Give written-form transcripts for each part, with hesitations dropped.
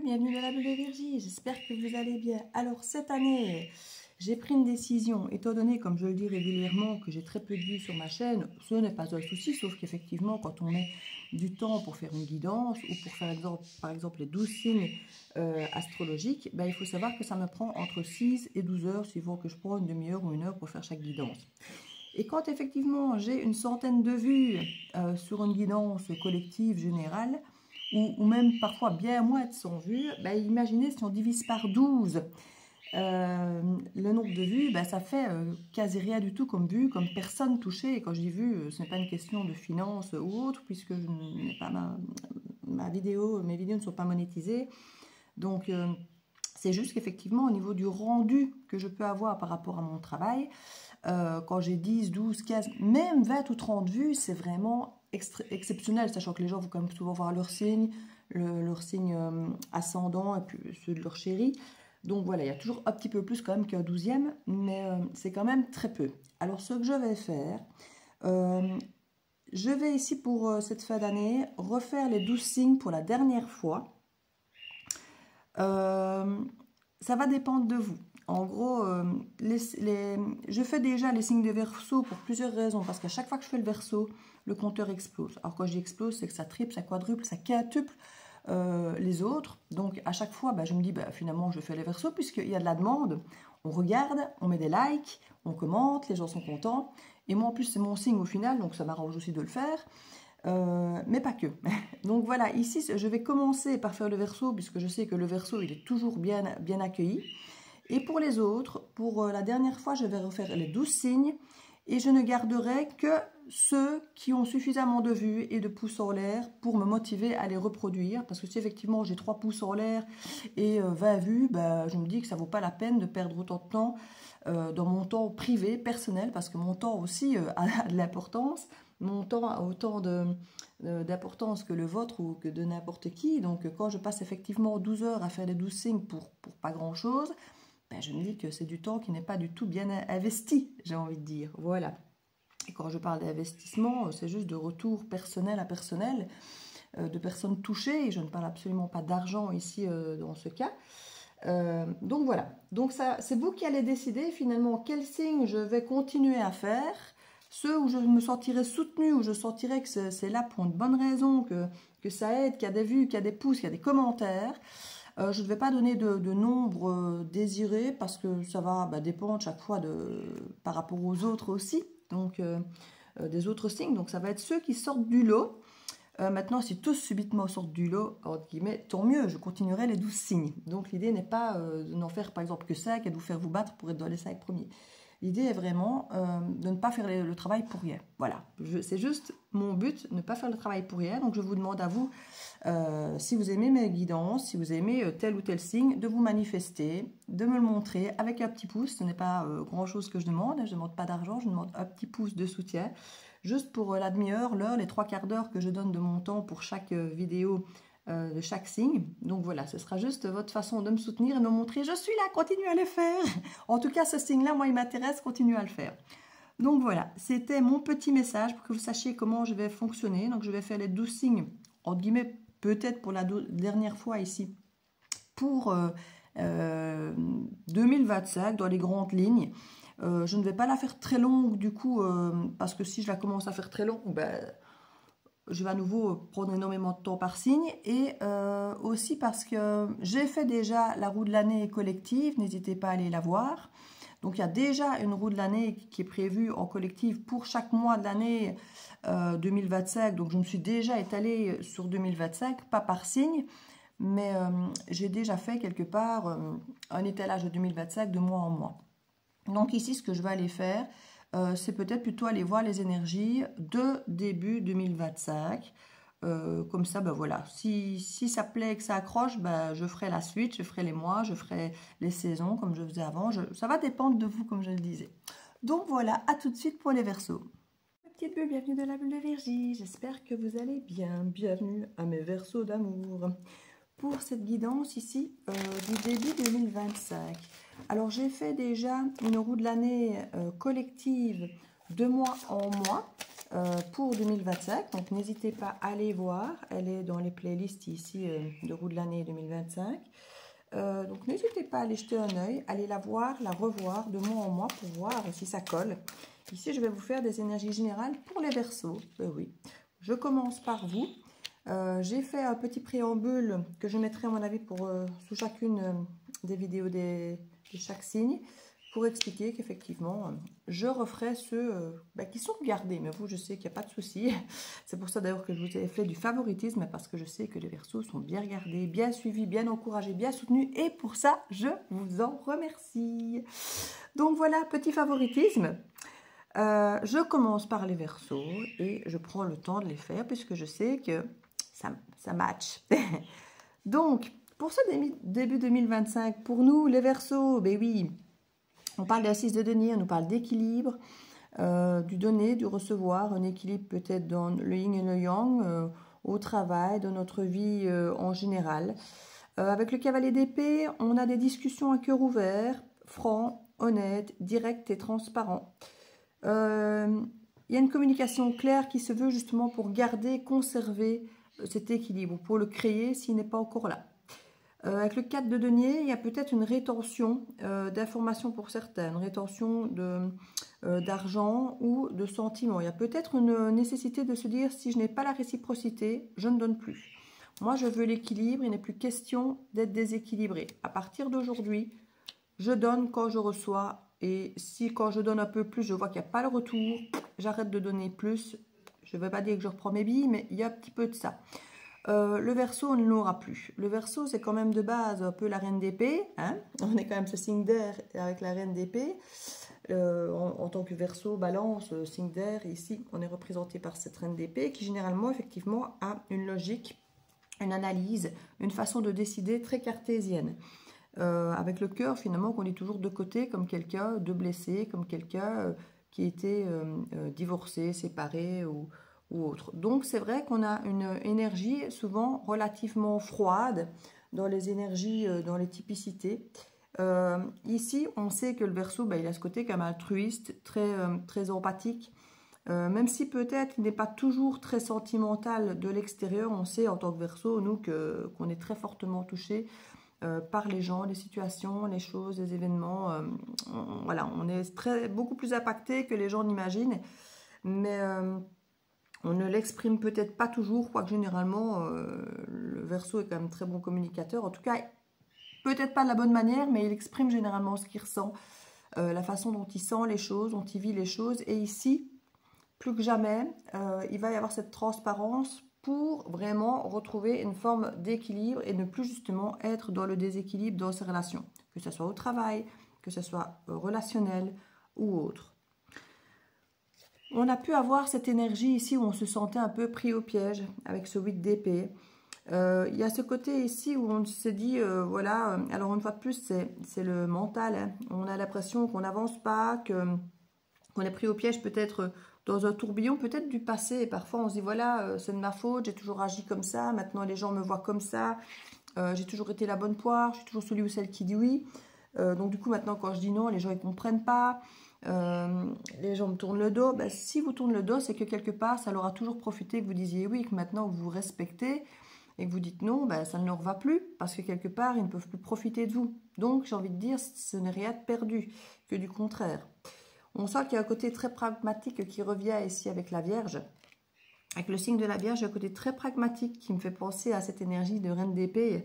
bienvenue dans la bulle de Virgie, j'espère que vous allez bien. Alors cette année, j'ai pris une décision, étant donné, comme je le dis régulièrement, que j'ai très peu de vues sur ma chaîne, ce n'est pas un souci, sauf qu'effectivement, quand on met du temps pour faire une guidance ou pour faire par exemple les 12 signes astrologiques, ben, il faut savoir que ça me prend entre 6 et 12 heures, suivant que je prends une demi-heure ou une heure pour faire chaque guidance. Et quand effectivement j'ai une centaine de vues sur une guidance collective générale, ou même parfois bien moins de 100 vues, ben imaginez si on divise par 12 le nombre de vues, ben ça fait quasi rien du tout comme vue, comme personne touchée. Et quand je dis vue, ce n'est pas une question de finance ou autre, puisque je n'ai pas mes vidéos ne sont pas monétisées. Donc c'est juste qu'effectivement au niveau du rendu que je peux avoir par rapport à mon travail, quand j'ai 10, 12, 15, même 20 ou 30 vues, c'est vraiment exceptionnel, sachant que les gens vont quand même souvent voir leur signe, ascendant et puis ceux de leur chéri. Donc voilà, il y a toujours un petit peu plus quand même qu'un 12e, mais c'est quand même très peu. Alors ce que je vais faire, je vais ici pour cette fin d'année refaire les 12 signes pour la dernière fois. Ça va dépendre de vous. En gros, je fais déjà les signes de Verseau pour plusieurs raisons. Parce qu'à chaque fois que je fais le Verseau, le compteur explose. Alors quand je dis explose, c'est que ça triple, ça quadruple, ça quintuple les autres. Donc à chaque fois, je me dis, finalement, je fais les Verseaux puisqu'il y a de la demande. On regarde, on met des likes, on commente, les gens sont contents. Et moi, en plus, c'est mon signe au final, donc ça m'arrange aussi de le faire. Mais pas que. Donc voilà, ici, je vais commencer par faire le Verseau, puisque je sais que le Verseau, il est toujours bien accueilli. Et pour les autres, pour la dernière fois, je vais refaire les 12 signes et je ne garderai que ceux qui ont suffisamment de vues et de pouces en l'air pour me motiver à les reproduire. Parce que si effectivement j'ai 3 pouces en l'air et 20 vues, je me dis que ça ne vaut pas la peine de perdre autant de temps dans mon temps privé, personnel, parce que mon temps aussi a de l'importance. Mon temps a autant d'importance que le vôtre ou que de n'importe qui. Donc quand je passe effectivement 12 heures à faire les 12 signes pour pas grand-chose, je me dis que c'est du temps qui n'est pas du tout bien investi, j'ai envie de dire. Voilà. Et quand je parle d'investissement, c'est juste de retour personnel à personnel, de personnes touchées. Et je ne parle absolument pas d'argent ici dans ce cas. Donc voilà. Donc c'est vous qui allez décider finalement quel signe je vais continuer à faire. Ceux où je me sentirai soutenue, où je sentirai que c'est là pour une bonne raison, que ça aide, qu'il y a des vues, qu'il y a des pouces, qu'il y a des commentaires. Je ne vais pas donner de nombre désiré parce que ça va dépendre chaque fois par rapport aux autres aussi, donc des autres signes. Donc ça va être ceux qui sortent du lot. Maintenant, si tous subitement sortent du lot, entre guillemets, tant mieux, je continuerai les 12 signes. Donc l'idée n'est pas de n'en faire par exemple que 5 et de vous faire vous battre pour être dans les 5 premiers. L'idée est vraiment de ne pas faire le travail pour rien. Voilà, c'est juste mon but, ne pas faire le travail pour rien. Donc je vous demande à vous, si vous aimez mes guidances, si vous aimez tel ou tel signe, de vous manifester, de me le montrer avec un petit pouce. Ce n'est pas grand-chose que je demande, je ne demande pas d'argent, je demande un petit pouce de soutien. Juste pour la demi-heure, l'heure, les 3/4 d'heure que je donne de mon temps pour chaque vidéo de chaque signe. Donc voilà, ce sera juste votre façon de me soutenir et de me montrer je suis là, continue à le faire. En tout cas, ce signe-là, moi, il m'intéresse, continue à le faire. Donc voilà, c'était mon petit message pour que vous sachiez comment je vais fonctionner. Donc je vais faire les 12 signes, entre guillemets, peut-être pour la dernière fois ici, pour 2025, dans les grandes lignes. Je ne vais pas la faire très longue du coup, parce que si je la commence à faire très longue, je vais à nouveau prendre énormément de temps par signe. Et aussi parce que j'ai fait déjà la roue de l'année collective, n'hésitez pas à aller la voir. Donc il y a déjà une roue de l'année qui est prévue en collective pour chaque mois de l'année 2025. Donc je me suis déjà étalée sur 2025, pas par signe, mais j'ai déjà fait quelque part un étalage de 2025 de mois en mois. Donc ici, ce que je vais aller faire, c'est peut-être plutôt aller voir les énergies de début 2025. Comme ça, voilà, si ça plaît, que ça accroche, je ferai la suite, je ferai les mois, je ferai les saisons comme je faisais avant. Ça va dépendre de vous, comme je le disais. Donc voilà, à tout de suite pour les Verseaux. Petite bulle, bienvenue dans la bulle de Virgie. J'espère que vous allez bien. Bienvenue à mes Verseaux d'amour. Pour cette guidance ici du début 2025. Alors j'ai fait déjà une roue de l'année collective de mois en mois. pour 2025. Donc n'hésitez pas à aller voir. Elle est dans les playlists ici de roue de l'année 2025. Donc n'hésitez pas à aller jeter un œil, aller la voir, la revoir de mois en mois pour voir si ça colle. Ici, je vais vous faire des énergies générales pour les Verseaux. Oui, je commence par vous. J'ai fait un petit préambule que je mettrai à mon avis pour, sous chacune des vidéos de chaque signe, pour expliquer qu'effectivement, je referai ceux qui sont gardés. Mais vous, je sais qu'il n'y a pas de souci. C'est pour ça d'ailleurs que je vous ai fait du favoritisme, parce que je sais que les Verseaux sont bien regardés, bien suivis, bien encouragés, bien soutenus. Et pour ça, je vous en remercie. Donc voilà, petit favoritisme. Je commence par les Verseaux et je prends le temps de les faire puisque je sais que ça match. Donc, pour ce début 2025, pour nous, les Verseaux, ben oui, on parle d'assises de denier, on nous parle d'équilibre, du donner, du recevoir, un équilibre peut-être dans le yin et le yang, au travail, dans notre vie en général. Avec le cavalier d'épée, on a des discussions à cœur ouvert, franc, honnête, direct et transparent. Il y a une communication claire qui se veut justement pour garder, conserver cet équilibre, pour le créer s'il n'est pas encore là. Avec le 4 de denier, il y a peut-être une rétention d'informations pour certains, une rétention d'argent ou de sentiments. Il y a peut-être une nécessité de se dire, si je n'ai pas la réciprocité, je ne donne plus. Moi, je veux l'équilibre, il n'est plus question d'être déséquilibré. À partir d'aujourd'hui, je donne quand je reçois. Et si quand je donne un peu plus, je vois qu'il n'y a pas le retour, j'arrête de donner plus. Je ne vais pas dire que je reprends mes billes, mais il y a un petit peu de ça. Le Verseau, on ne l'aura plus. Le Verseau, c'est quand même de base un peu la reine d'épée. Hein, on est quand même ce signe d'air avec la reine d'épée. En tant que Verseau, balance, signe d'air, ici, on est représenté par cette reine d'épée qui généralement, effectivement, a une logique, une analyse, une façon de décider très cartésienne. Avec le cœur, finalement, qu'on est toujours de côté, comme quelqu'un de blessé, comme quelqu'un qui était divorcé, séparé ou autre. Donc, c'est vrai qu'on a une énergie souvent relativement froide dans les énergies, dans les typicités. Ici, on sait que le Verseau, il a ce côté quand même altruiste, très empathique. Même si peut-être il n'est pas toujours très sentimental de l'extérieur, on sait en tant que Verseau, nous, qu'on est très fortement touché par les gens, les situations, les choses, les événements. Voilà, on est beaucoup plus impacté que les gens n'imaginent, mais on ne l'exprime peut-être pas toujours, quoique généralement, le Verseau est quand même très bon communicateur. En tout cas, peut-être pas de la bonne manière, mais il exprime généralement ce qu'il ressent, la façon dont il sent les choses, dont il vit les choses. Et ici, plus que jamais, il va y avoir cette transparence pour vraiment retrouver une forme d'équilibre et ne plus justement être dans le déséquilibre dans ses relations, que ce soit au travail, que ce soit relationnel ou autre. On a pu avoir cette énergie ici où on se sentait un peu pris au piège avec ce 8 d'épée. Il y a ce côté ici où on se dit, voilà, alors une fois de plus, c'est le mental. Hein. On a l'impression qu'on n'avance pas, qu'on est pris au piège peut-être dans un tourbillon, peut-être du passé. Et parfois, on se dit, voilà, c'est de ma faute, j'ai toujours agi comme ça, maintenant les gens me voient comme ça, j'ai toujours été la bonne poire, je suis toujours celui ou celle qui dit oui. Donc du coup, maintenant, quand je dis non, les gens ne comprennent pas. Les gens me tournent le dos. Si vous tournez le dos, c'est que quelque part, ça leur a toujours profité que vous disiez oui, que maintenant vous vous respectez et que vous dites non, ça ne leur va plus parce que quelque part, ils ne peuvent plus profiter de vous. Donc, j'ai envie de dire, ce n'est rien de perdu, que du contraire. On sent qu'il y a un côté très pragmatique qui revient ici avec la Vierge. Avec le signe de la Vierge, il y a un côté très pragmatique qui me fait penser à cette énergie de reine d'épée.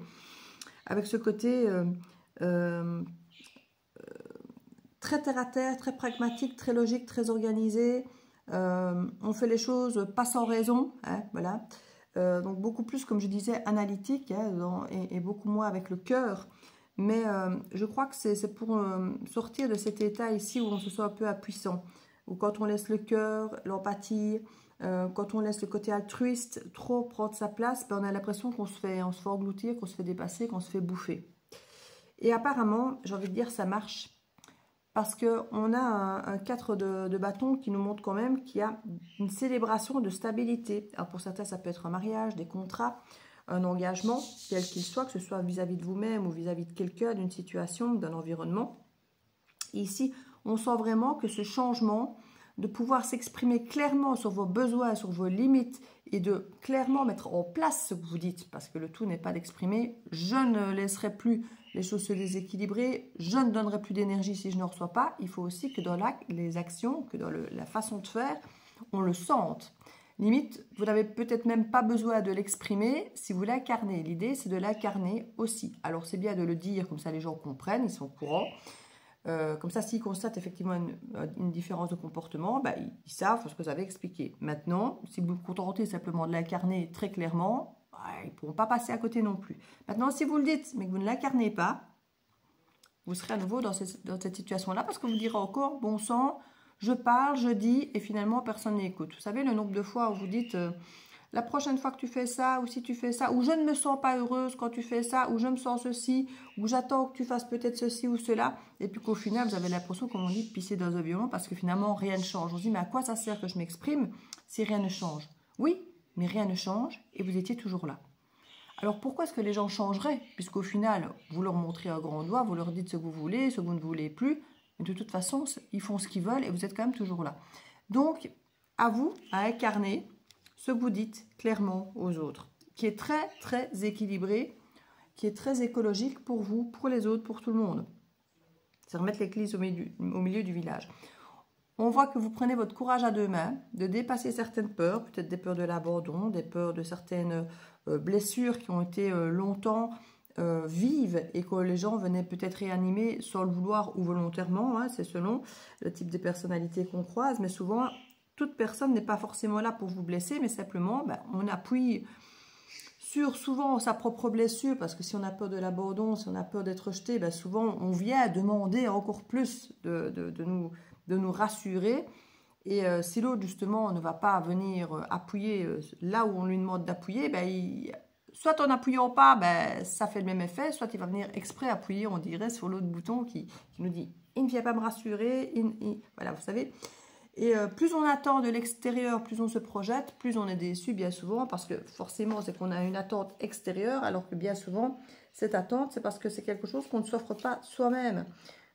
Avec ce côté très terre à terre, très pragmatique, très logique, très organisé. On fait les choses pas sans raison, hein, voilà. Donc beaucoup plus, comme je disais, analytique, hein, et beaucoup moins avec le cœur. Mais je crois que c'est pour sortir de cet état ici où on se sent un peu impuissant. Où quand on laisse le cœur, l'empathie, quand on laisse le côté altruiste trop prendre sa place, on a l'impression qu'on se fait engloutir, qu'on se fait dépasser, qu'on se fait bouffer. Et apparemment, j'ai envie de dire, ça marche. Parce qu'on a un 4 de bâton qui nous montre quand même qu'il y a une célébration de stabilité. Alors pour certains, ça peut être un mariage, des contrats, un engagement, quel qu'il soit, que ce soit vis-à-vis de vous-même ou vis-à-vis de quelqu'un, d'une situation, d'un environnement. Et ici, on sent vraiment que ce changement de pouvoir s'exprimer clairement sur vos besoins, sur vos limites et de clairement mettre en place ce que vous dites, parce que le tout n'est pas d'exprimer. Je ne laisserai plus les choses se déséquilibrer, je ne donnerai plus d'énergie si je ne reçois pas. Il faut aussi que dans les actions, que dans la façon de faire, on le sente. Limite, vous n'avez peut-être même pas besoin de l'exprimer si vous l'incarnez. L'idée, c'est de l'incarner aussi. Alors, c'est bien de le dire, comme ça les gens comprennent, ils sont au courant. Comme ça, s'ils constatent effectivement une différence de comportement, ben, ils savent ce que vous avez expliqué. Maintenant, si vous vous contentez simplement de l'incarner très clairement, ben, ils ne pourront pas passer à côté non plus. Maintenant, si vous le dites, mais que vous ne l'incarnez pas, vous serez à nouveau dans cette situation-là parce que vous direz encore, bon sang, je parle, je dis, et finalement, personne n'écoute. Vous savez, le nombre de fois où vous dites, la prochaine fois que tu fais ça, ou si tu fais ça, ou je ne me sens pas heureuse quand tu fais ça, ou je me sens ceci, ou j'attends que tu fasses peut-être ceci ou cela, et puis qu'au final, vous avez l'impression, comme on dit, de pisser dans un violon, parce que finalement, rien ne change. On se dit, mais à quoi ça sert que je m'exprime si rien ne change? Oui, mais rien ne change, et vous étiez toujours là. Alors pourquoi est-ce que les gens changeraient? Puisqu'au final, vous leur montrez un grand doigt, vous leur dites ce que vous voulez, ce que vous ne voulez plus, mais de toute façon, ils font ce qu'ils veulent et vous êtes quand même toujours là. Donc, à vous, à incarner ce que vous dites clairement aux autres, qui est très, très équilibré, qui est très écologique pour vous, pour les autres, pour tout le monde. C'est remettre l'église au milieu du village. On voit que vous prenez votre courage à deux mains, de dépasser certaines peurs, peut-être des peurs de l'abandon, des peurs de certaines blessures qui ont été longtemps vives et que les gens venaient peut-être réanimer sans le vouloir ou volontairement, hein, c'est selon le type de personnalité qu'on croise, mais souvent, toute personne n'est pas forcément là pour vous blesser, mais simplement, ben, on appuie sur souvent sa propre blessure, parce que si on a peur de l'abandon, si on a peur d'être rejeté, ben souvent on vient demander encore plus de nous rassurer. Et si l'autre, justement, ne va pas venir appuyer là où on lui demande d'appuyer, ben, soit en n'appuyant pas, ben, ça fait le même effet, soit il va venir exprès appuyer, on dirait, sur l'autre bouton qui nous dit « il ne vient pas me rassurer ». Voilà, vous savez. Et plus on attend de l'extérieur, plus on se projette, plus on est déçu bien souvent, parce que forcément, c'est qu'on a une attente extérieure, alors que bien souvent, cette attente, c'est parce que c'est quelque chose qu'on ne s'offre pas soi-même.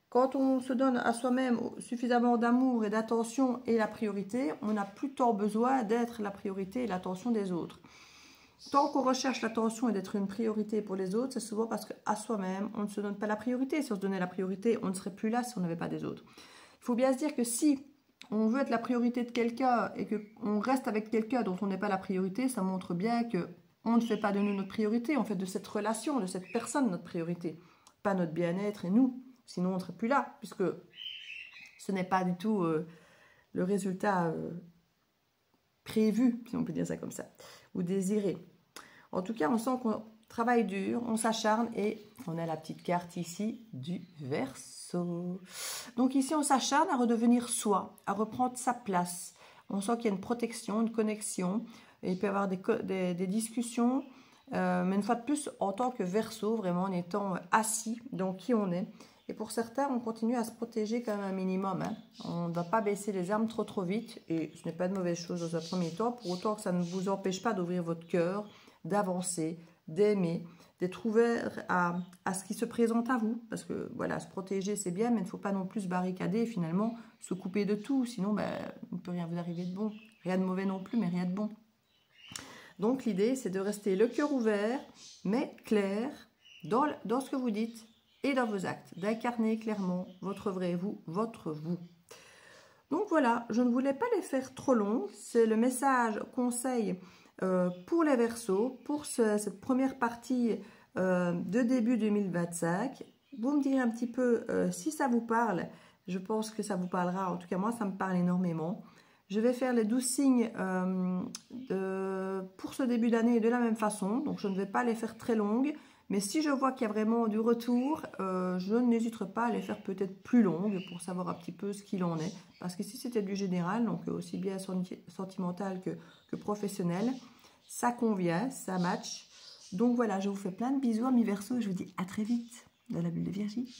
Quand on se donne à soi-même suffisamment d'amour et d'attention et la priorité, on n'a plus tant besoin d'être la priorité et l'attention des autres. Tant qu'on recherche l'attention et d'être une priorité pour les autres, c'est souvent parce qu'à soi-même, on ne se donne pas la priorité. Si on se donnait la priorité, on ne serait plus là si on n'avait pas des autres. Il faut bien se dire que si on veut être la priorité de quelqu'un et qu'on reste avec quelqu'un dont on n'est pas la priorité, ça montre bien qu'on ne fait pas de nous notre priorité, on fait de cette relation, de cette personne notre priorité, pas notre bien-être et nous. Sinon, on ne serait plus là, puisque ce n'est pas du tout le résultat prévu, si on peut dire ça comme ça, ou désiré. En tout cas, on sent qu'on travaille dur, on s'acharne et on a la petite carte ici du Verseau. Donc ici, on s'acharne à redevenir soi, à reprendre sa place. On sent qu'il y a une protection, une connexion. Et il peut y avoir des discussions, mais une fois de plus, en tant que Verseau, vraiment en étant assis dans qui on est. Et pour certains, on continue à se protéger quand même un minimum. Hein. On ne va pas baisser les armes trop vite. Et ce n'est pas de mauvaise chose dans un premier temps. Pour autant que ça ne vous empêche pas d'ouvrir votre cœur, d'avancer, d'aimer, d'être ouvert à ce qui se présente à vous. Parce que voilà, se protéger c'est bien, mais il ne faut pas non plus se barricader et finalement se couper de tout. Sinon, ben, il ne peut rien vous arriver de bon. Rien de mauvais non plus, mais rien de bon. Donc l'idée, c'est de rester le cœur ouvert, mais clair dans ce que vous dites. Et dans vos actes, d'incarner clairement votre vrai vous, votre vous. Donc voilà, je ne voulais pas les faire trop longs. C'est le message conseil pour les Verseaux, pour cette première partie de début 2025. Vous me direz un petit peu si ça vous parle. Je pense que ça vous parlera. En tout cas, moi, ça me parle énormément. Je vais faire les 12 signes pour ce début d'année de la même façon. Donc, je ne vais pas les faire très longues. Mais si je vois qu'il y a vraiment du retour, je n'hésiterai pas à les faire peut-être plus longues pour savoir un petit peu ce qu'il en est. Parce que si c'était du général, donc aussi bien sentimental que professionnel, ça convient, ça match. Donc voilà, je vous fais plein de bisous, amis Verseaux, et je vous dis à très vite dans la bulle de Virgie.